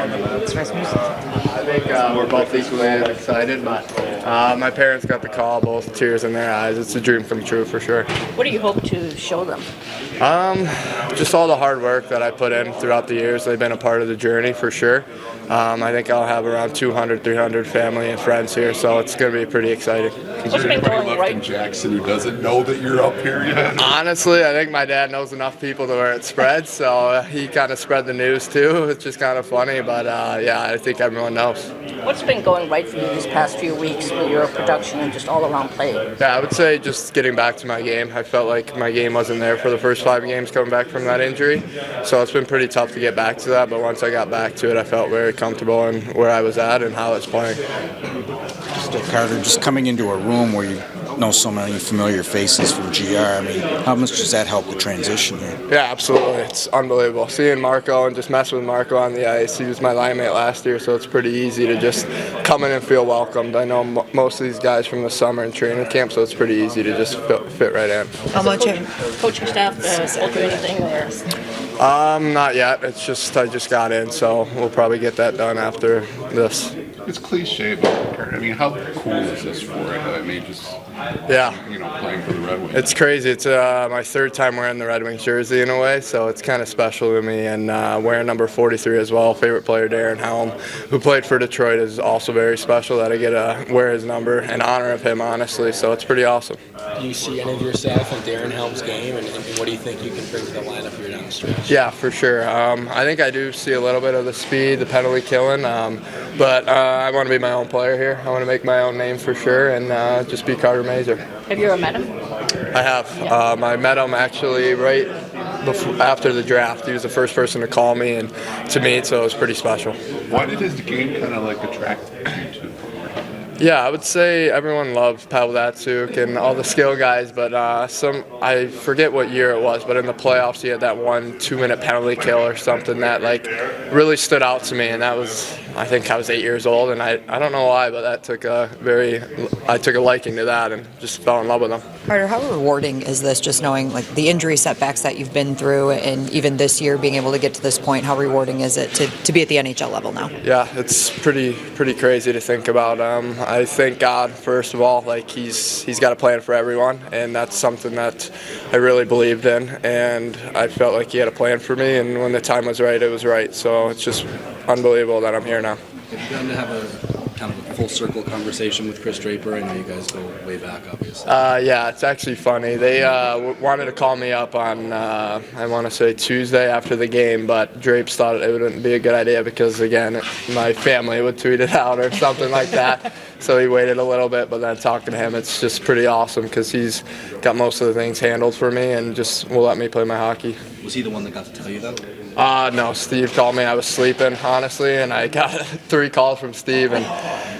on the Mets? I think we're both equally as excited, but my parents got the call, both tears in their eyes. It's a dream come true for sure. What do you hope to show them? Just all the hard work that I put in throughout the years. They've been a part of the journey for sure. I think I'll have around 200, 300 family and friends here, so it's going to be pretty exciting. Is there anybody left in Jackson who doesn't know that you're up here yet? Honestly, I think my dad knows enough people to where it spreads, so he kind of spread the news too. It's just kind of funny, but yeah, I think everyone knows. What's been going right for you these past few weeks with your production and just all around play? Yeah, I would say just getting back to my game. I felt like my game wasn't there for the first 5 games coming back from that injury, so it's been pretty tough to get back to that, but once I got back to it, I felt very comfortable in where I was at and how I was playing. Carter, just coming into a room where you know so many familiar faces from GR, I mean, how much does that help the transition here? Yeah, absolutely. It's unbelievable. Seeing Marco and just messing with Marco on the ice. He was my line mate last year, so it's pretty easy to just come in and feel welcomed. I know most of these guys from the summer and training camp, so it's pretty easy to just fit right in. How much coaching staff told you anything? Not yet. It's just I just got in, so we'll probably get that done after this. It's cliche, but I mean, how cool is this for it? I mean, just playing for the Red Wings. It's crazy. It's my 3rd time wearing the Red Wings jersey in a way, so it's kind of special to me. And wearing number 43 as well. Favorite player Darren Helm, who played for Detroit, is also very special that I get to wear his number in honor of him, honestly. So it's pretty awesome. Do you see any of yourself in Darren Helm's game, and what do you think you can bring to the lineup here down the stretch? Yeah, for sure. I think I do see a little bit of the speed, the penalty killing, but I want to be my own player here. I want to make my own name for sure and just be Carter Mazur. Have you ever met him? I have. I met him actually right after the draft. He was the first person to call me and to meet, so it was pretty special. Why did his game kind of like attract you to? Yeah, I would say everyone loved Pavel Datsyuk and all the skill guys, but I forget what year it was, but in the playoffs he had that 1 2-minute penalty kill or something that like really stood out to me, and that was, I think I was 8 years old, and I don't know why, but that took I took a liking to that and just fell in love with him. Carter, how rewarding is this, just knowing like the injury setbacks that you've been through, and even this year being able to get to this point? How rewarding is it to be at the NHL level now? Yeah, it's pretty crazy to think about. I thank God, first of all, like he's got a plan for everyone, and that's something that I really believed in, and I felt like he had a plan for me, and when the time was right, it was right. So it's just unbelievable that I'm here now. Have you gotten to have a kind of a full circle conversation with Chris Draper? I know you guys go way back, obviously. Yeah, it's actually funny. They wanted to call me up on, I want to say Tuesday after the game, but Drapes thought it wouldn't be a good idea because, again, my family would tweet it out or something like that. So he waited a little bit, but then talking to him, it's just pretty awesome because he's got most of the things handled for me and just will let me play my hockey. Was he the one that got to tell you that? No, Steve called me. I was sleeping, honestly, and I got 3 calls from Steve, and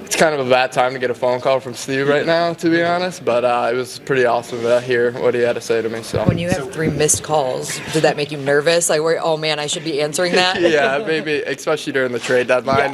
it's kind of a bad time to get a phone call from Steve right now, to be honest, but it was pretty awesome to hear what he had to say to me. So when you have 3 missed calls, did that make you nervous? Like, oh man, I should be answering that? Yeah, maybe, especially during the trade deadline,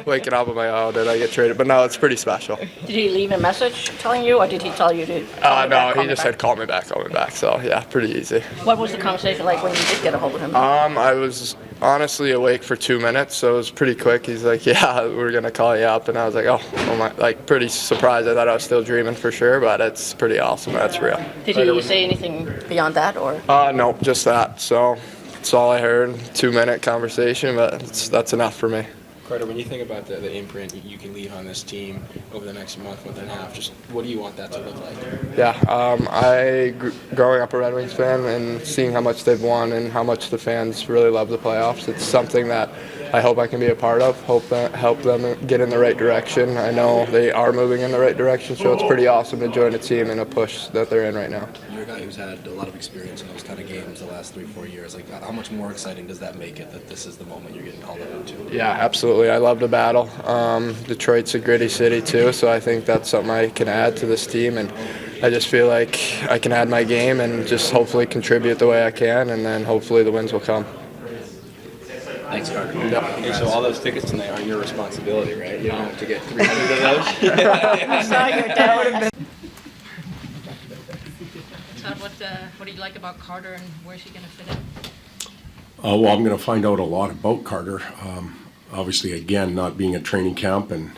waking up, I'm like, oh, did I get traded? But no, it's pretty special. Did he leave a message telling you, or did he tell you to no, he just said, call me back. So yeah, pretty easy. What was the conversation like when you did get a hold of him? I was honestly awake for 2 minutes, so it was pretty quick. He's like, yeah, we're going to call you up. And I was like, oh my, like pretty surprised. I thought I was still dreaming for sure, but it's pretty awesome. That's real. Did he say anything beyond that, or? No, just that. So that's all I heard, 2-minute conversation, but that's enough for me. Carter, when you think about the imprint you can leave on this team over the next month and a half, just what do you want that to look like? Yeah, growing up a Red Wings fan and seeing how much they've won and how much the fans really love the playoffs, it's something that I hope I can be a part of, help them get in the right direction. I know they are moving in the right direction, so it's pretty awesome to join a team in a push that they're in right now. You're a guy who's had a lot of experience in those kind of games the last 3-4 years. Like, how much more exciting does that make it that this is the moment you're getting called up into? Yeah, absolutely. I love the battle. Detroit's a gritty city too, so I think that's something I can add to this team, and I just feel like I can add my game and just hopefully contribute the way I can, and then hopefully the wins will come. Thanks, Carter. Yeah. Hey, so all those tickets tonight are your responsibility, right? You don't have to get 300 of those? I saw your dad. Todd, what do you like about Carter, and where's he going to fit in? Well, I'm going to find out a lot about Carter. obviously, again, not being at training camp, and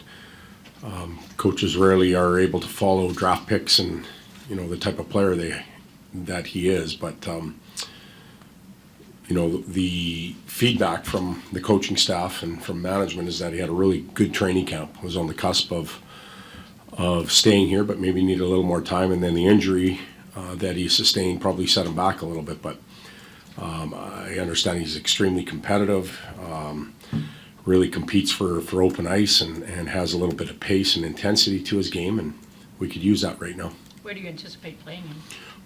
coaches rarely are able to follow draft picks and, you know, the type of player that he is. But, you know, the feedback from the coaching staff and from management is that he had a really good training camp, was on the cusp of staying here, but maybe needed a little more time. And then the injury that he sustained probably set him back a little bit. But I understand he's extremely competitive, really competes for open ice, and has a little bit of pace and intensity to his game, and we could use that right now. Where do you anticipate playing him?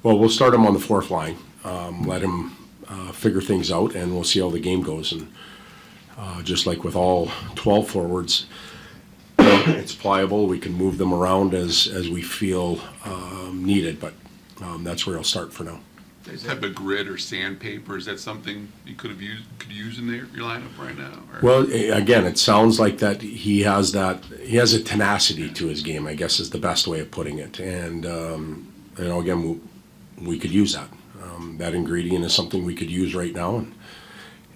Well, we'll start him on the fourth line, let him figure things out, and we'll see how the game goes. And just like with all 12 forwards, it's pliable. We can move them around as we feel needed, but that's where I'll start for now. That type of grit or sandpaper, is that something you could use in your lineup right now? Or? Well, again, it sounds like that he has a tenacity to his game, I guess is the best way of putting it. And, you know, again, we could use that. That ingredient is something we could use right now,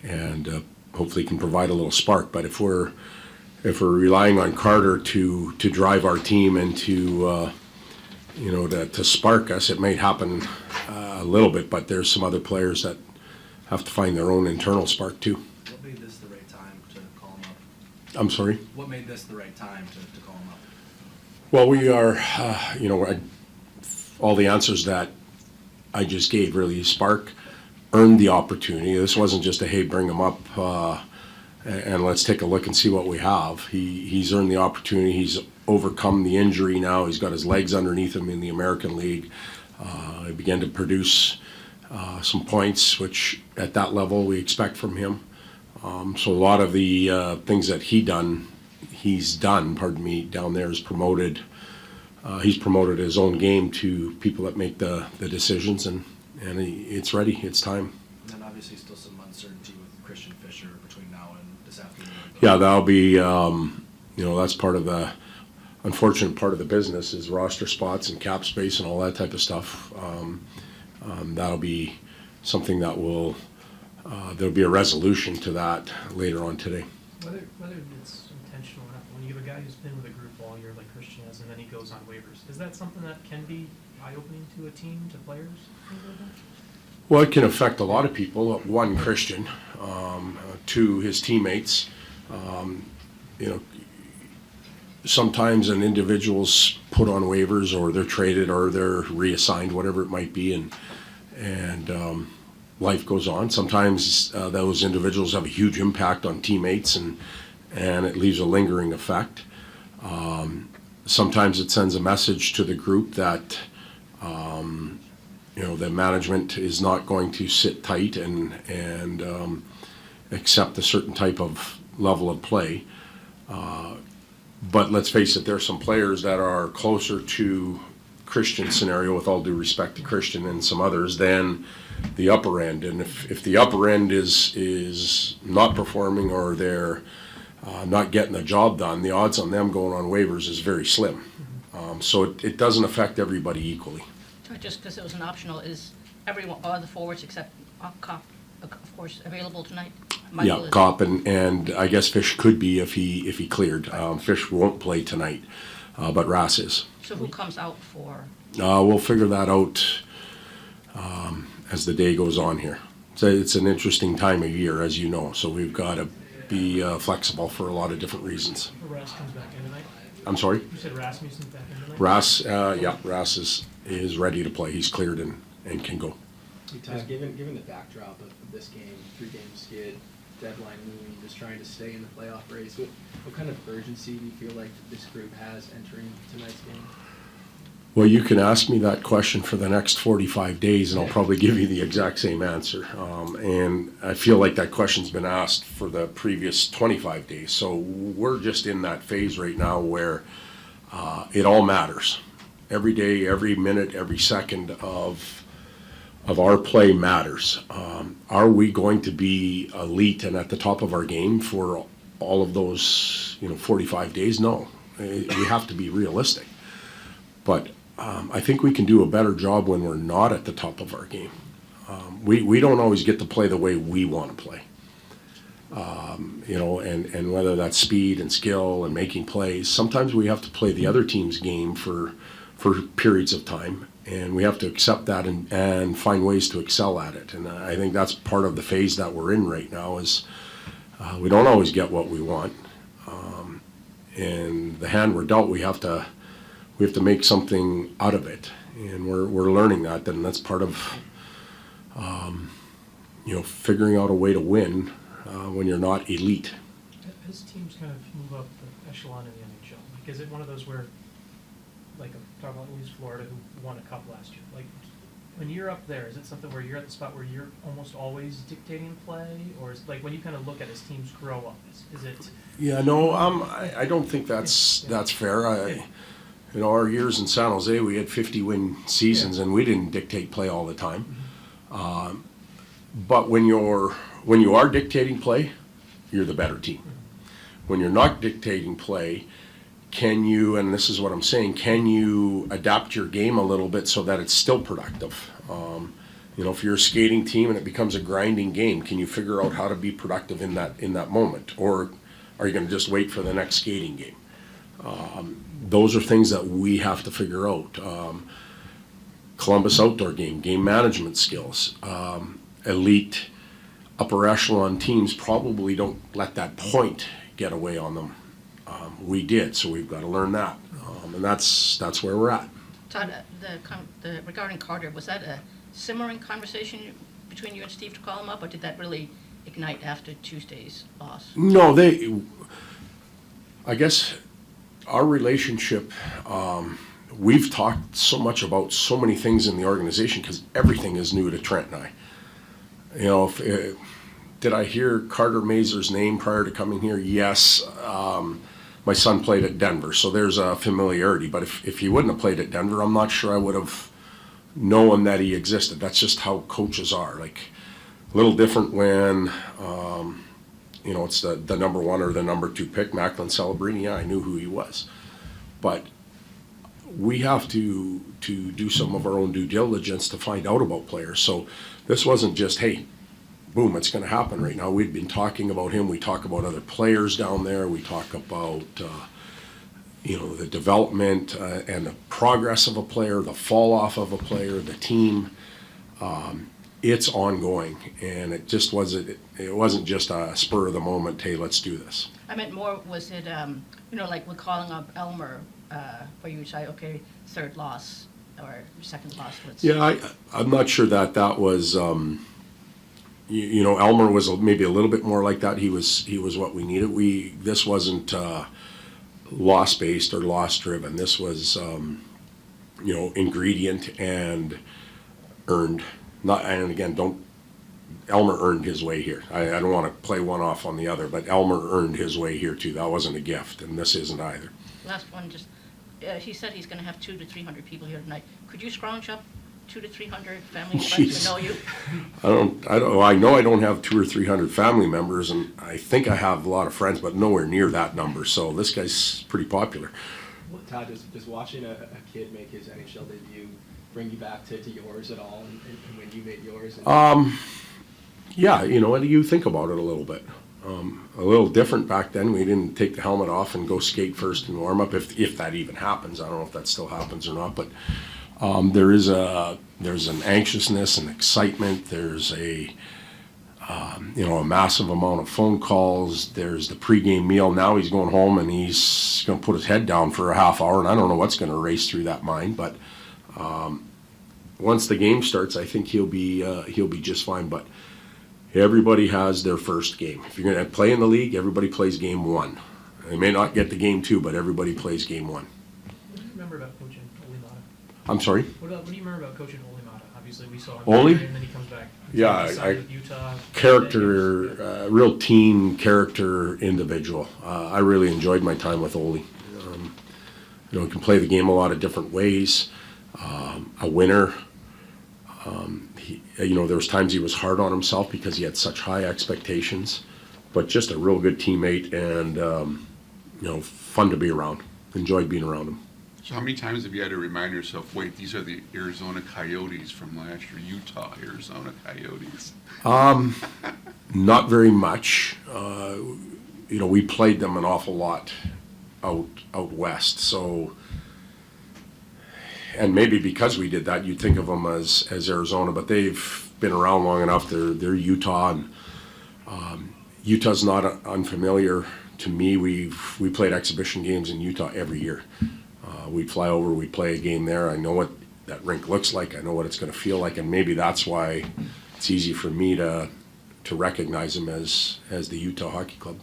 and hopefully can provide a little spark. But if we're relying on Carter to drive our team and to spark us, it might happen a little bit, but there's some other players that have to find their own internal spark too. What made this the right time to call him up? I'm sorry? What made this the right time to call him up? Well, we are, all the answers that I just gave really. Spark earned the opportunity. This wasn't just a, hey, bring him up and let's take a look and see what we have. He's earned the opportunity. He's overcome the injury now. He's got his legs underneath him in the American League. He began to produce some points, which at that level we expect from him. So a lot of the things that he's done, down there is promoted. He's promoted his own game to people that make the decisions, and it's ready. It's time. And then obviously still some uncertainty with Christian Fisher between now and this afternoon. Yeah, that'll be, that's part of the unfortunate part of the business is roster spots and cap space and all that type of stuff. That'll be something that there'll be a resolution to that later on today. Whether it's intentional or not, when you have a guy who's been with a group all year like Christian has, and then he goes on waivers, is that something that can be eye-opening to a team, to players? Well, it can affect a lot of people. One, Christian. Two, his teammates. Sometimes an individual's put on waivers, or they're traded, or they're reassigned, whatever it might be, and life goes on. Sometimes those individuals have a huge impact on teammates, and it leaves a lingering effect. Sometimes it sends a message to the group that the management is not going to sit tight and accept a certain type of level of play. But let's face it, there's some players that are closer to Christian's scenario, with all due respect to Christian and some others, than the upper end. And if the upper end is not performing, or they're not getting the job done, the odds on them going on waivers is very slim. So it doesn't affect everybody equally. So just because it was an optional, is everyone, all the forwards except Kopp, of course, available tonight? Yeah, Kopp and I guess Fish could be if he cleared. Fish won't play tonight, but Rass is. So who comes out for? We'll figure that out as the day goes on here. So it's an interesting time of year, as you know, so we've got to be flexible for a lot of different reasons. Rass comes back in tonight? I'm sorry? You said Rasmussen's back in tonight? Rass is ready to play. He's cleared and can go. Given the backdrop of this game, 3-game skid, deadline looming, just trying to stay in the playoff race, what kind of urgency do you feel like this group has entering tonight's game? Well, you can ask me that question for the next 45 days, and I'll probably give you the exact same answer. And I feel like that question's been asked for the previous 25 days. So we're just in that phase right now where it all matters. Every day, every minute, every second of our play matters. Are we going to be elite and at the top of our game for all of those 45 days? No. We have to be realistic. But I think we can do a better job when we're not at the top of our game. We don't always get to play the way we want to play. You know, and whether that's speed and skill and making plays, sometimes we have to play the other team's game for periods of time, and we have to accept that and find ways to excel at it. And I think that's part of the phase that we're in right now is we don't always get what we want. And the hand we're dealt, we have to make something out of it, and we're learning that, and that's part of you know, figuring out a way to win when you're not elite. As teams kind of move up the echelon in the NHL, like, is it one of those where, like, I'm talking about at least Florida, who won a cup last year, like, when you're up there, is it something where you're at the spot where you're almost always dictating play, or is, like, when you kind of look at as teams grow up, is it? Yeah, no, I don't think that's fair. You know, our years in San Jose, we had 50-win seasons, and we didn't dictate play all the time. But when you are dictating play, you're the better team. When you're not dictating play, can you, and this is what I'm saying, can you adapt your game a little bit so that it's still productive? You know, if you're a skating team and it becomes a grinding game, can you figure out how to be productive in that moment? Or are you going to just wait for the next skating game? Those are things that we have to figure out. Columbus outdoor game management skills. Elite upper echelon teams probably don't let that point get away on them. We did, so we've got to learn that, and that's where we're at. Todd, regarding Carter, was that a simmering conversation between you and Steve to call him up, or did that really ignite after Tuesday's loss? No, I guess our relationship, we've talked so much about so many things in the organization because everything is new to Trent and I. You know, did I hear Carter Mazur's name prior to coming here? Yes. My son played at Denver, so there's a familiarity. But if he wouldn't have played at Denver, I'm not sure I would have known that he existed. That's just how coaches are. Like, a little different when, you know, it's the number 1 or the number 2 pick, Macklin Celebrini. Yeah, I knew who he was. But we have to do some of our own due diligence to find out about players. So this wasn't just, hey, boom, it's going to happen right now. We'd been talking about him. We talk about other players down there. We talk about, you know, the development and the progress of a player, the fall off of a player, the team. It's ongoing, and it wasn't just a spur of the moment, hey, let's do this. I meant more, was it, you know, like we're calling up Elmer, where you would say, okay, third loss or second loss. Yeah, I'm not sure that was, you know, Elmer was maybe a little bit more like that. He was what we needed. This wasn't loss based or loss driven. This was, you know, ingredient and earned. And again, Elmer earned his way here. I don't want to play one off on the other, but Elmer earned his way here too. That wasn't a gift, and this isn't either. Last one, just, he said he's going to have 200 to 300 people here tonight. Could you scrounge up 200 to 300 family and friends who know you? I know I don't have 200 or 300 family members, and I think I have a lot of friends, but nowhere near that number. So this guy's pretty popular. Todd, does watching a kid make his NHL debut bring you back to yours at all, and when you made yours? Yeah, you know, you think about it a little bit. A little different back then. We didn't take the helmet off and go skate first and warm up, if that even happens. I don't know if that still happens or not, but there's an anxiousness and excitement. There's a you know, a massive amount of phone calls. There's the pregame meal. Now he's going home and he's going to put his head down for a half hour, and I don't know what's going to race through that mind, but once the game starts, I think he'll be just fine. But everybody has their first game. If you're going to play in the league, everybody plays game 1. They may not get to game 2, but everybody plays game 1. What do you remember about coaching Ole Mata? I'm sorry? What do you remember about coaching Ole Mata? Obviously, we saw him Ole? and then he comes back. Yeah, With Utah. Character, real team character individual. I really enjoyed my time with Ole. You know, he can play the game a lot of different ways. A winner. You know, there was times he was hard on himself because he had such high expectations, but just a real good teammate and, you know, fun to be around. Enjoyed being around him. So how many times have you had to remind yourself, wait, these are the Arizona Coyotes from last year, Utah Arizona Coyotes? Not very much. We played them an awful lot out west. So, and maybe because we did that, you'd think of them as Arizona, but they've been around long enough. They're Utah, and Utah's not unfamiliar to me. We played exhibition games in Utah every year. We'd fly over, we'd play a game there. I know what that rink looks like. I know what it's going to feel like, and maybe that's why it's easy for me to recognize them as the Utah Hockey Club.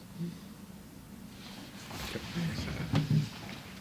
Thanks.